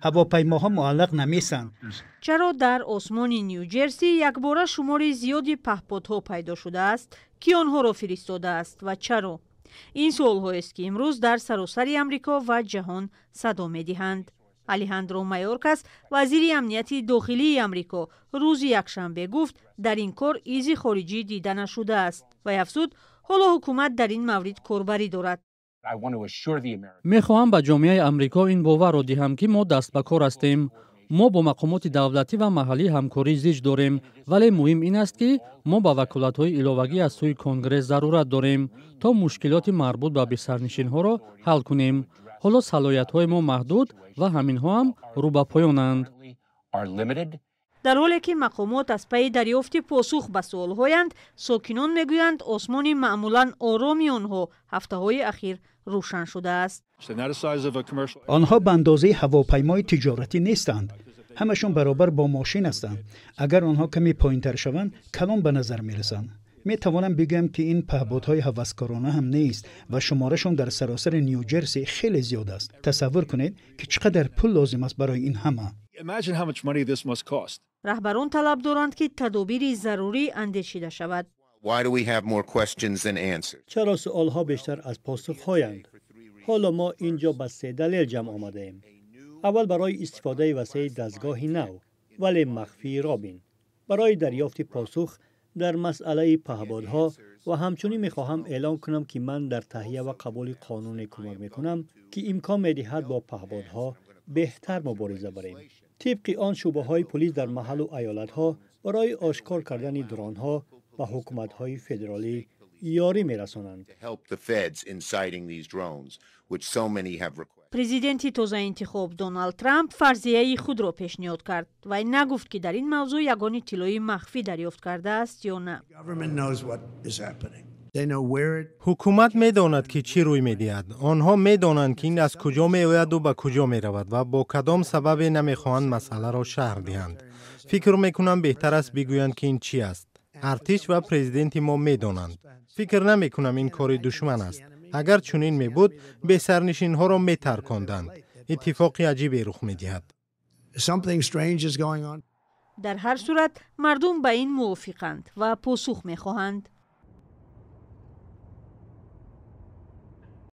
ҳавопаймоҳо муаллақ намесанд. چرا در آسمان نیوجرسی یکباره شماری زیادی پهپادها پیدا شده است که آنها را فرستاده است و چرا؟ این سوال‌هایی است که امروز در سراسر آمریکا و جهان صدا می‌دهند. الیهاندرو مایورکاس وزیر امنیت داخلی آمریکا روز یکشنبه گفت در این کار ایزی خارجی دیده نشده است و افزود حالا حکومت در این مورد کاربری دارد. میخواهم به جامعه آمریکا این باور را دهم که ما دست به کار هستیم. ما با مقامات دولتی و محلی همکاری زیج داریم، ولی مهم این است که ما با وکالت‌های علاوگی از سوی کنگره ضرورت داریم تا مشکلات مربوط به سرنشین‌ها را حل کنیم. حالا صلاحیت‌های ما محدود و همین‌ها هم رو به پایانند. در حالی که مقامات از پی دریافت پاسخ به سوال‌هایند، ساکنان میگویند آسمان معمولاً آرامی آنها هفته‌های اخیر روشن شده است. آنها به اندازه هواپیمای تجارتی نیستند. همشون برابر با ماشین هستند. اگر آنها کمی پایین‌تر شوند، کلان به نظر می‌رسند. می توانم بگم که این پهپادهای هوسکارانه هم نیست و شمارشون در سراسر نیوجرسی خیلی زیاد است. تصور کنید که چقدر پول لازم است برای این همه. رهبران طلب دارند که تدابیر ضروری اندیشیده شود. چرا سوالها بیشتر از پاسخ‌هایند؟ حالا ما اینجا به 3 دلیل جمع آمده ایم. اول برای استفاده وسیع دستگاهی نو ولی مخفی رابین برای دریافت پاسخ در مسئله پهپادها و همچنین میخواهم اعلام کنم که من در تهیه و قبول قانون کمک میکنم که امکان میدهد با پهپادها بهتر مبارزه بریم. طبق آن شعبه‌های پلیس در محل و ایالت‌ها برای آشکار کردن درون‌ها و حکومت‌های فدرالی یاری می‌رسانند. پرزیدنت تازه انتخاب دونالد ترامپ فرضیه خود را پیشنهاد کرد و این نگفت که در این موضوع یگان اطلاعی مخفی دریافت کرده است یا نه. حکومت می‌داند که چی روی می‌دهد. آنها می‌دانند که این از کجا می‌آید و به کجا می‌رود و با کدام سبب نمی‌خواهند مسئله را شرح دهند. فکر می‌کنم بهتر است بگویند که این چی است. ارتش و پرزیدنت ما می‌دانند. فکر نمی‌کنم این کار دشمن است. اگر چنین می‌بود به سرنشین‌ها را می‌ترکاندند. اتفاقی عجیبی رخ می‌دهد. در هر صورت مردم به این موافقند و پاسخ می‌خواهند.